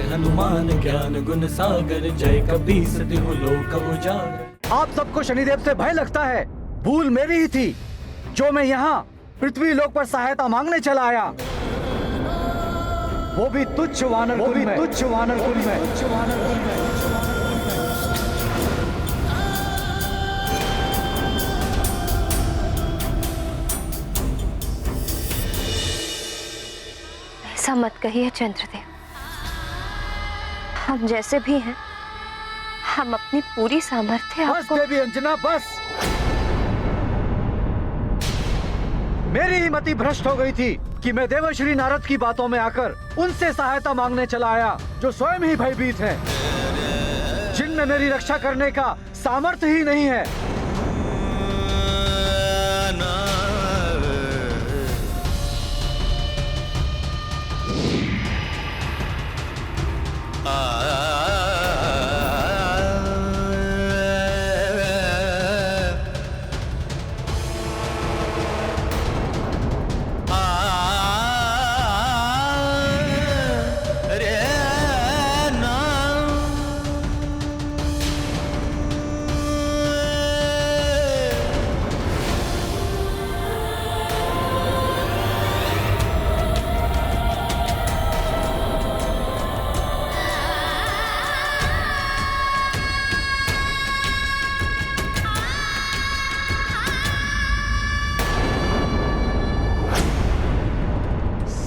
हनुमान ज्ञान गुण सागर, जय कपीस तिहु लोक उजागर। आप सबको शनिदेव से भय लगता है, भूल मेरी ही थी जो मैं यहाँ पृथ्वी लोक पर सहायता मांगने चला आया, वो भी तुच्छ वानर कुल में। ऐसा मत कहिए चंद्रदेव, हम जैसे भी हैं, हम अपनी पूरी सामर्थ्य बस आपको। देवी अंजना बस। मेरी ही मति भ्रष्ट हो गई थी कि मैं देवर्षि नारद की बातों में आकर उनसे सहायता मांगने चला आया जो स्वयं ही भयभीत हैं, जिनमें मेरी रक्षा करने का सामर्थ्य ही नहीं है।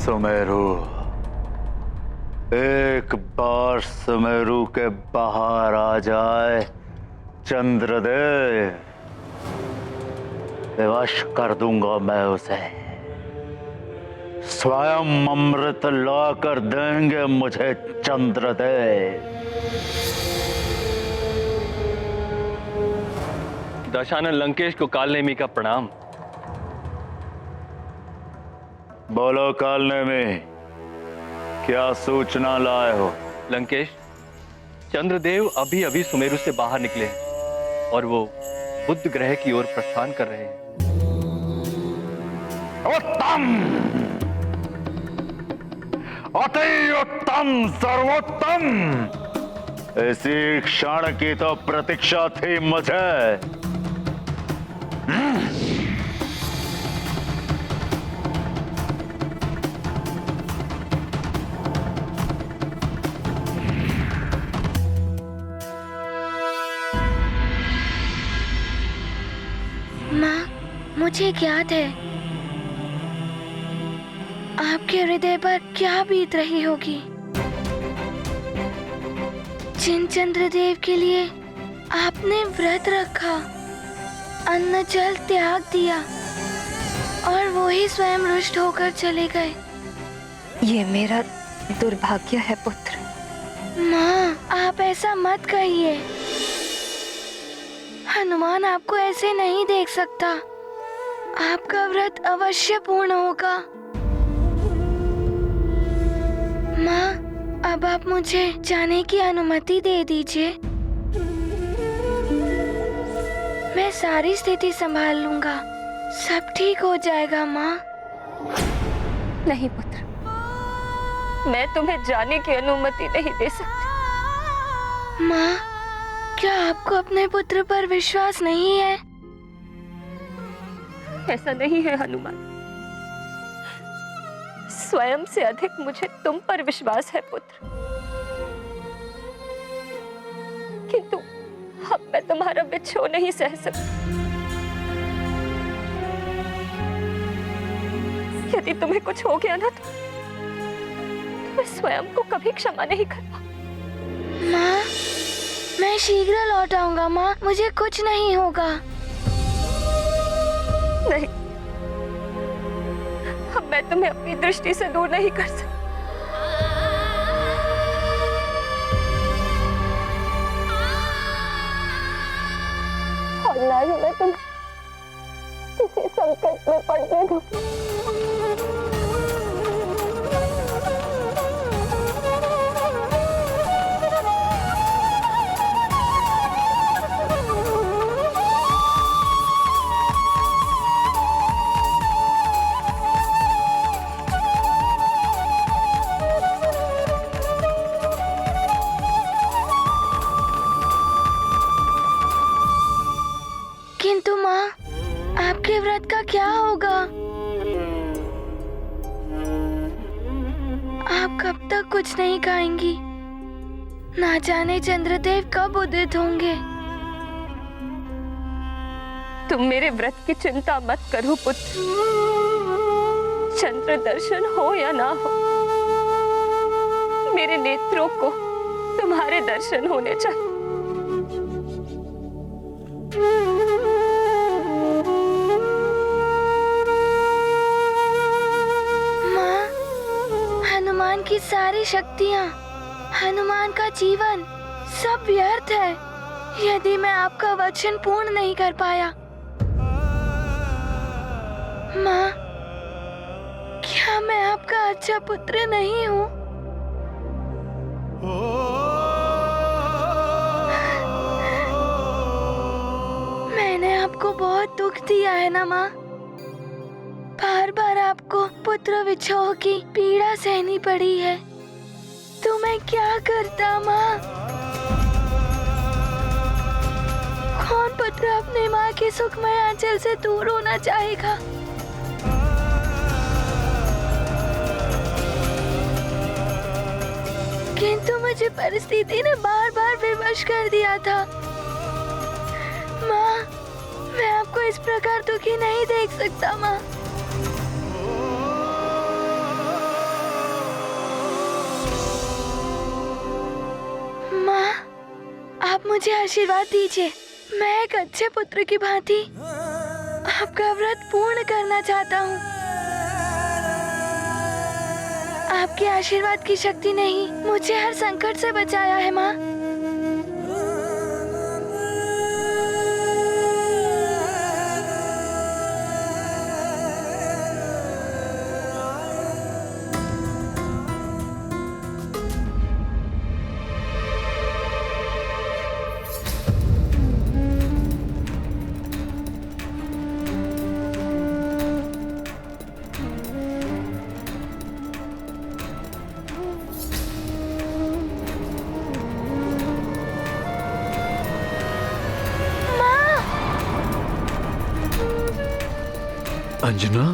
सुमेरु, एक बार सुमेरु के बाहर आ जाए चंद्रदेव, विवश कर दूंगा मैं उसे। स्वयं अमृत लाकर देंगे मुझे चंद्रदेव। दशानन लंकेश को कालनेमी का प्रणाम। बोलो कालनेमी, क्या सूचना लाए हो? लंकेश, चंद्रदेव अभी अभी सुमेरु से बाहर निकले हैं और वो बुध ग्रह की ओर प्रस्थान कर रहे हैं। उत्तम, अति उत्तम, सर्वोत्तम। इसी क्षण की तो प्रतीक्षा थी मुझे। मुझे ज्ञात है आपके हृदय पर क्या बीत रही होगी। जिन चंद्रदेव के लिए आपने व्रत रखा, अन्न जल त्याग दिया और वो ही स्वयं रुष्ट होकर चले गए। ये मेरा दुर्भाग्य है पुत्र। माँ, आप ऐसा मत कहिए। हनुमान आपको ऐसे नहीं देख सकता। आपका व्रत अवश्य पूर्ण होगा। माँ, अब आप मुझे जाने की अनुमति दे दीजिए। मैं सारी स्थिति संभाल लूंगा, सब ठीक हो जाएगा माँ। नहीं पुत्र, मैं तुम्हें जाने की अनुमति नहीं दे सकती। माँ, क्या आपको अपने पुत्र पर विश्वास नहीं है? ऐसा नहीं है हनुमान, स्वयं से अधिक मुझे तुम पर विश्वास है पुत्र। किंतु अब मैं तुम्हारा बिछो नहीं सह सकती। यदि तुम्हें कुछ हो गया ना तो मैं स्वयं को कभी क्षमा नहीं कर पाऊंगी। माँ, मैं शीघ्र लौट आऊंगा माँ, मुझे कुछ नहीं होगा। नहीं, अब मैं तुम्हें अपनी दृष्टि से दूर नहीं कर सकती। और ना ही मैं तुम्हें किसी संकट में पड़ने दूंगी। क्या होगा? आप कब तक कुछ नहीं खाएंगी? ना जाने चंद्रदेव कब उदित होंगे। तुम मेरे व्रत की चिंता मत करो पुत्र। चंद्र दर्शन हो या ना हो, मेरे नेत्रों को तुम्हारे दर्शन होने चाहिए। माँ, हनुमान की सारी शक्तियाँ, हनुमान का जीवन सब व्यर्थ है यदि मैं आपका वचन पूर्ण नहीं कर पाया। माँ, क्या मैं आपका अच्छा पुत्र नहीं हूँ? मैंने आपको बहुत दुख दिया है ना माँ? बार बार आपको पुत्र विछोह की पीड़ा सहनी पड़ी है, तो मैं क्या करता माँ? कौन पुत्र अपने माँ के सुखमय आंचल से दूर होना चाहेगा? किंतु मुझे परिस्थिति ने बार बार विवश कर दिया था। माँ, मैं आपको इस प्रकार दुखी नहीं देख सकता माँ। माँ, आप मुझे आशीर्वाद दीजिए। मैं एक अच्छे पुत्र की भांति आपका व्रत पूर्ण करना चाहता हूँ। आपके आशीर्वाद की शक्ति ने ही मुझे हर संकट से बचाया है माँ। अंजना,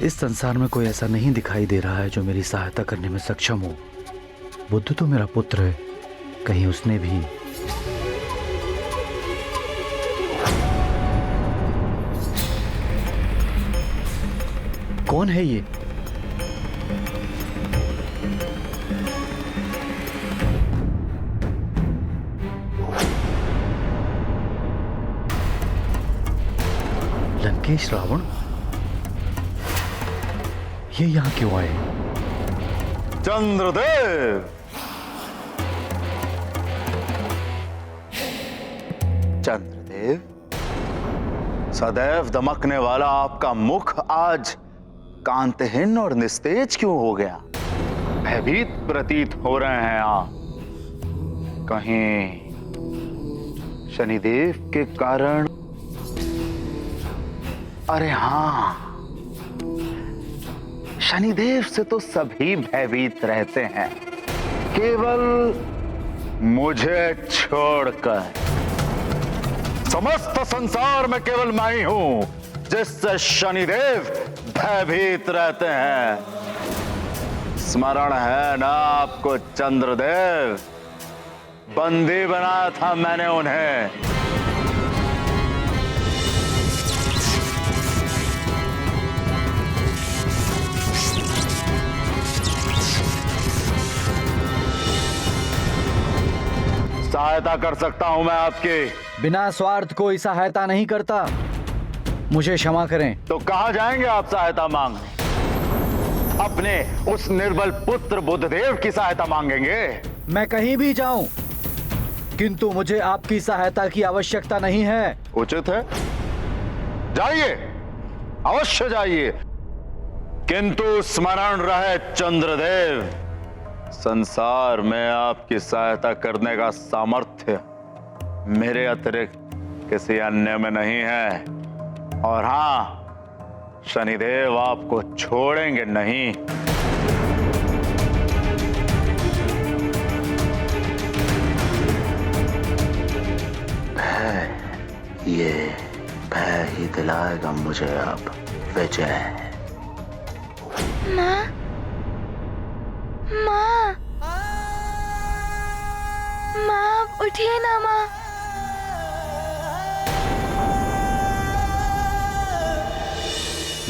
इस संसार में कोई ऐसा नहीं दिखाई दे रहा है जो मेरी सहायता करने में सक्षम हो। बुद्ध तो मेरा पुत्र है, कहीं उसने भी कौन है ये? लंकेश रावण, ये यहां क्यों आए? चंद्रदेव, चंद्रदेव, सदैव दमकने वाला आपका मुख आज कांतहीन और निस्तेज क्यों हो गया? भयभीत प्रतीत हो रहे हैं आप। कहीं शनिदेव के कारण? अरे हाँ, शनिदेव से तो सभी भयभीत रहते हैं, केवल मुझे छोड़कर। समस्त संसार में केवल मैं ही हूं जिससे शनिदेव भयभीत रहते हैं। स्मरण है ना आपको चंद्रदेव? बंदी बनाया था मैंने उन्हें। सहायता कर सकता हूं मैं आपकी। बिना स्वार्थ कोई सहायता नहीं करता, मुझे क्षमा करें। तो कहां जाएंगे आप सहायता मांगने? अपने उस निर्बल पुत्र बुद्धदेव की सहायता मांगेंगे? मैं कहीं भी जाऊं, किंतु मुझे आपकी सहायता की आवश्यकता नहीं है। उचित है, जाइए, अवश्य जाइए, किंतु स्मरण रहे चंद्रदेव, संसार में आपकी सहायता करने का सामर्थ्य मेरे अतिरिक्त किसी अन्य में नहीं है। और हां, शनिदेव आपको छोड़ेंगे नहीं। ये भय ही दिलाएगा मुझे अब विजय। माँ, माँ, माँ, उठिए ना माँ।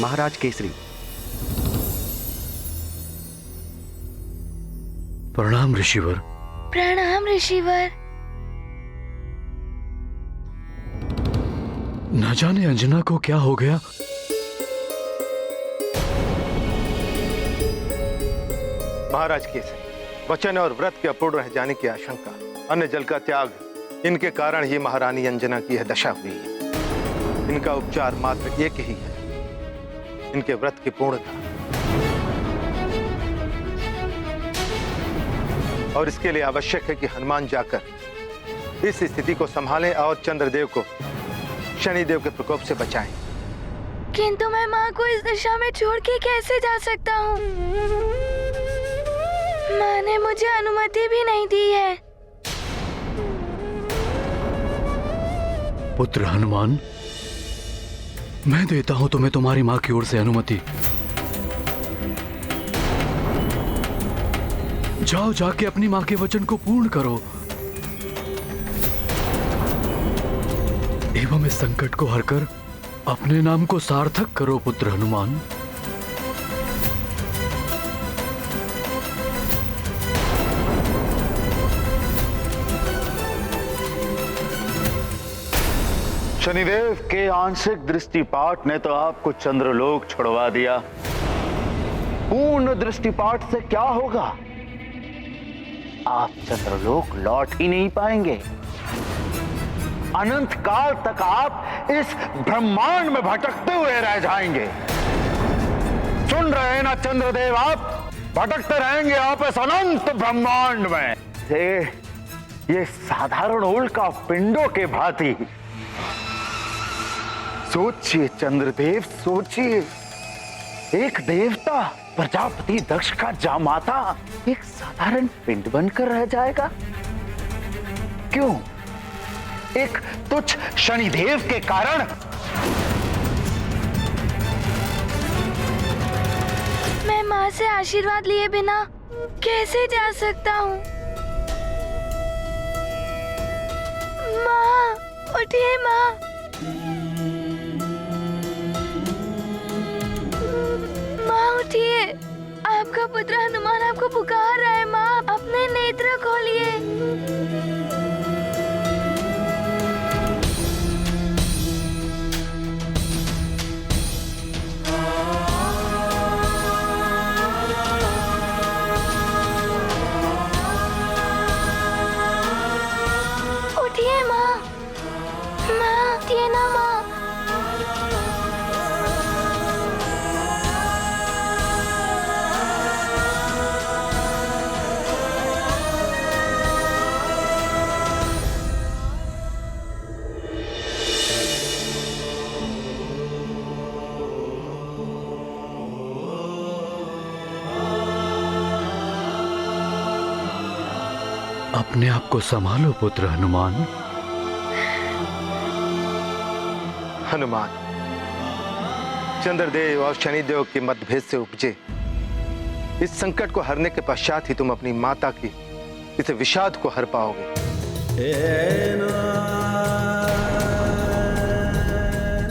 महाराज केसरी। प्रणाम ऋषिवर। प्रणाम ऋषिवर। न जाने अंजना को क्या हो गया। महाराज केसरी, वचन और व्रत के अपूर्ण रह जाने की आशंका, अन्न जल का त्याग, इनके कारण ही महारानी अंजना की यह दशा हुई है। इनका उपचार मात्र एक ही है, इनके व्रत की पूर्णता। और इसके लिए आवश्यक है कि हनुमान जाकर इस स्थिति को संभालें और चंद्रदेव को शनिदेव के प्रकोप से बचाएं। किंतु मैं माँ को इस दशा में छोड़ के कैसे जा सकता हूँ? माँ ने मुझे अनुमति भी नहीं दी है। पुत्र हनुमान, मैं देता हूं तुम्हें तुम्हारी मां की ओर से अनुमति। जाओ, जाके अपनी मां के वचन को पूर्ण करो एवं इस संकट को हरकर अपने नाम को सार्थक करो पुत्र हनुमान। शनिदेव के आंशिक दृष्टिपात ने तो आपको चंद्रलोक छुड़वा दिया। पूर्ण दृष्टिपात से क्या होगा? आप चंद्रलोक लौट ही नहीं पाएंगे। अनंत काल तक आप इस ब्रह्मांड में भटकते हुए रह जाएंगे। सुन रहे हैं ना चंद्रदेव, आप भटकते रहेंगे आप इस अनंत ब्रह्मांड में। ये साधारण उल्का पिंडों के भांति। सोचिए चंद्रदेव, सोचिए, एक देवता प्रजापति दक्ष का जामाता एक साधारण पिंड बनकर रह जाएगा। क्यों? एक तुच्छ शनिदेव के कारण। मैं माँ से आशीर्वाद लिए बिना कैसे जा सकता हूँ? माँ, उठिए माँ। माँ उठिए, आपका पुत्र हनुमान आपको पुकार रहा है। माँ, अपने नेत्र खोलिए। उठिए माँ, माँ उठिए ना माँ। अपने आप को संभालो पुत्र हनुमान। हनुमान, चंद्रदेव और शनिदेव के मतभेद से उपजे इस संकट को हरने के पश्चात ही तुम अपनी माता की इस विषाद को हर पाओगे।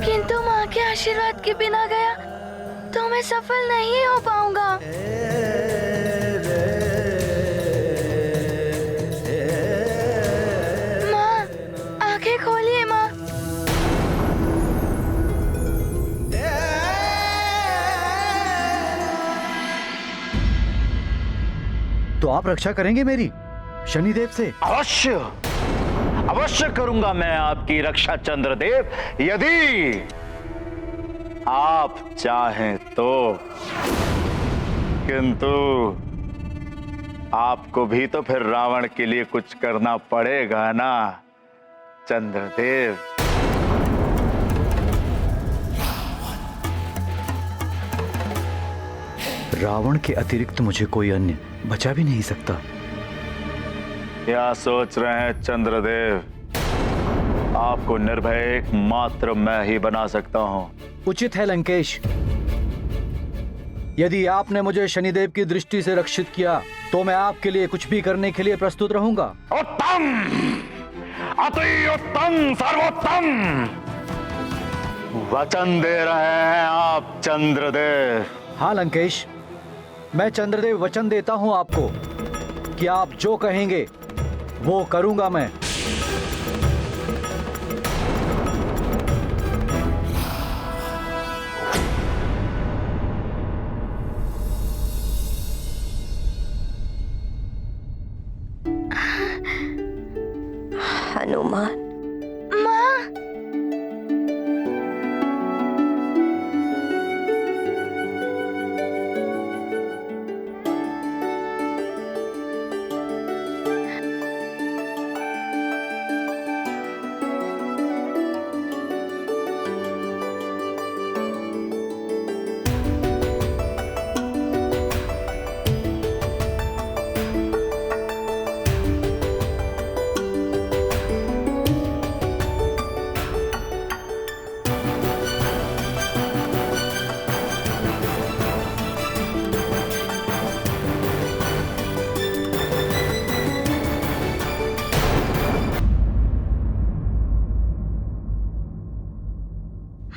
किंतु माँ के आशीर्वाद के बिना गया तो मैं सफल नहीं हो पाऊंगा। माँ, आंखें खोलिए माँ। तो आप रक्षा करेंगे मेरी शनिदेव से? अवश्य, अवश्य करूंगा मैं आपकी रक्षा चंद्रदेव, यदि आप चाहें तो। किंतु आपको भी तो फिर रावण के लिए कुछ करना पड़ेगा ना चंद्रदेव। रावण के अतिरिक्त मुझे कोई अन्य बचा भी नहीं सकता। क्या सोच रहे हैं चंद्रदेव? आपको निर्भय एकमात्र मैं ही बना सकता हूँ। उचित है लंकेश। यदि आपने मुझे शनिदेव की दृष्टि से रक्षित किया तो मैं आपके लिए कुछ भी करने के लिए प्रस्तुत रहूंगा। उत्तम, अति उत्तम, सर्वोत्तम वचन दे रहे हैं आप चंद्रदेव। हाँ लंकेश, मैं चंद्रदेव वचन देता हूं आपको कि आप जो कहेंगे वो करूंगा मैं। हनुमान, माँ,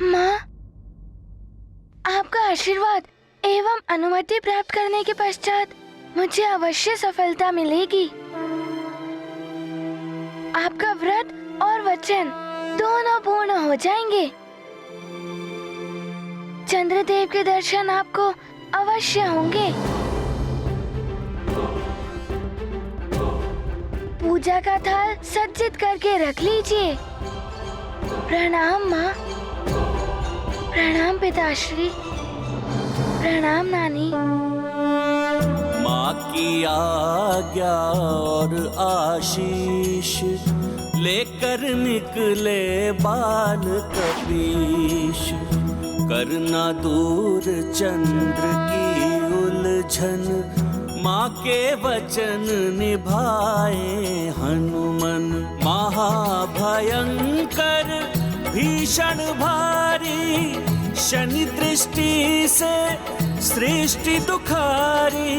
माँ, आपका आशीर्वाद एवं अनुमति प्राप्त करने के पश्चात मुझे अवश्य सफलता मिलेगी। आपका व्रत और वचन दोनों पूर्ण हो जाएंगे। चंद्रदेव के दर्शन आपको अवश्य होंगे। पूजा का थाल सज्जित करके रख लीजिए। प्रणाम माँ। प्रणाम पिताश्री। प्रणाम नानी। माँ की आज्ञा और आशीष लेकर निकले बाल कपीश, करना दूर चंद्र की उलझन, माँ के वचन निभाए हनुमन। महाभयंकर भीषण भारी, शनि दृष्टि से सृष्टि दुखारी,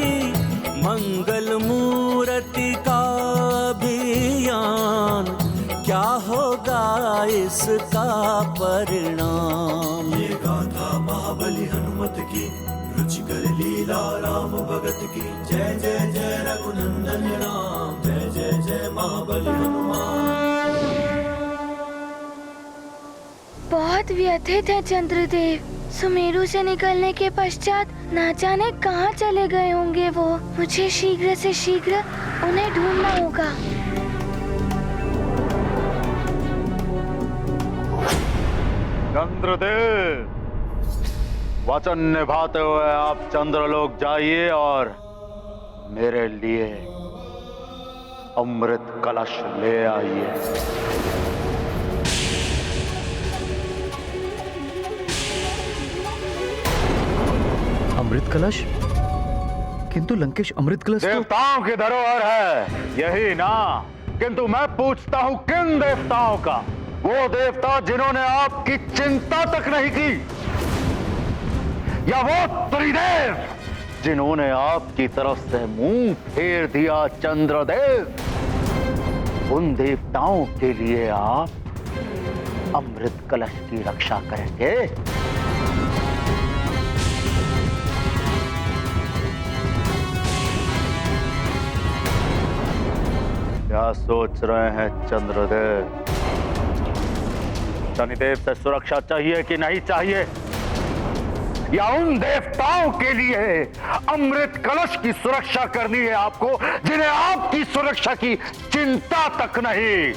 मंगल मूर्ति का अभियान, क्या होगा इसका परिणाम। ये गाथा महाबली हनुमत की, रुचिकर लीला राम भगत की। जय जय जय रघुनंदन राम, जय जय जय महाबली हनुमान। बहुत व्यथित है चंद्रदेव। सुमेरु से निकलने के पश्चात ना जाने कहाँ चले गए होंगे वो। मुझे शीघ्र से शीघ्र उन्हें ढूंढना होगा। चंद्रदेव, वचन निभाते हुए आप चंद्रलोक जाइए और मेरे लिए अमृत कलश ले आइए। अमृत कलश? किंतु लंकेश, अमृत कलश तो देवताओं की धरोहर है, यही ना? किंतु मैं पूछता हूं किन देवताओं का? वो देवता जिन्होंने आपकी चिंता तक नहीं की, या वो त्रिदेव जिन्होंने आपकी तरफ से मुंह फेर दिया चंद्रदेव? उन देवताओं के लिए आप अमृत कलश की रक्षा करेंगे? क्या सोच रहे हैं चंद्रदेव? शनिदेव से सुरक्षा चाहिए कि नहीं चाहिए, या उन देवताओं के लिए अमृत कलश की सुरक्षा करनी है आपको, जिन्हें आपकी सुरक्षा की चिंता तक नहीं?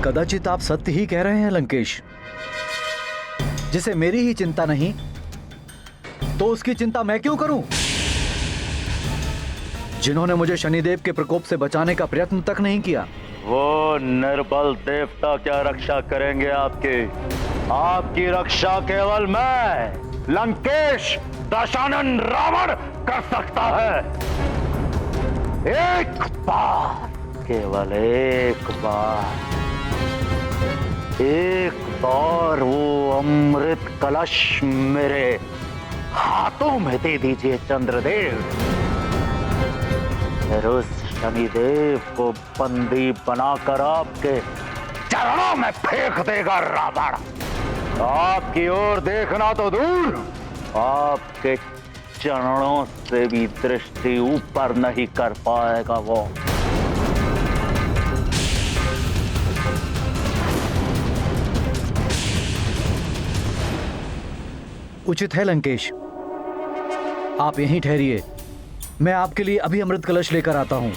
कदाचित आप सत्य ही कह रहे हैं लंकेश। जिसे मेरी ही चिंता नहीं तो उसकी चिंता मैं क्यों करूं? जिन्होंने मुझे शनिदेव के प्रकोप से बचाने का प्रयत्न तक नहीं किया, वो निर्बल देवता क्या रक्षा करेंगे आपकी? आपकी रक्षा केवल मैं, लंकेश दशानन रावण कर सकता है। एक बार, केवल एक बार। एक बार वो अमृत कलश मेरे हाथों में दे दीजिए चंद्रदेव, फिर उस शनिदेव को बंदी बनाकर आपके चरणों में फेंक देगा रावण। आपकी ओर देखना तो दूर, आपके चरणों से भी दृष्टि ऊपर नहीं कर पाएगा वो। उचित है लंकेश, आप यहीं ठहरिए, मैं आपके लिए अभी अमृत कलश लेकर आता हूं।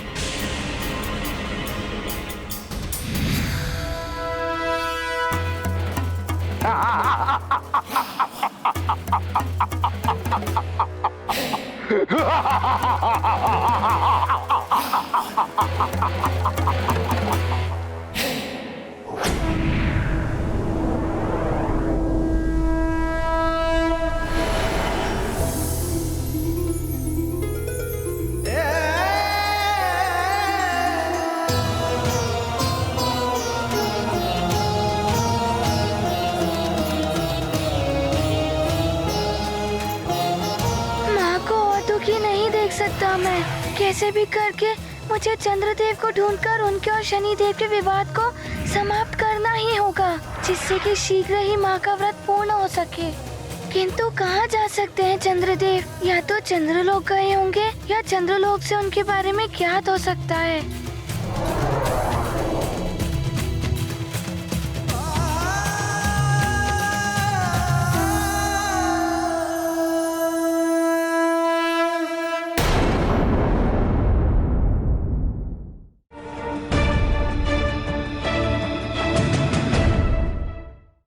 सकता मैं कैसे भी करके मुझे चंद्रदेव को ढूंढकर उनके और शनिदेव के विवाद को समाप्त करना ही होगा, जिससे कि शीघ्र ही माँ का व्रत पूर्ण हो सके। किंतु कहाँ जा सकते हैं चंद्रदेव? या तो चंद्रलोक गए होंगे या चंद्रलोक से उनके बारे में ज्ञात हो सकता है।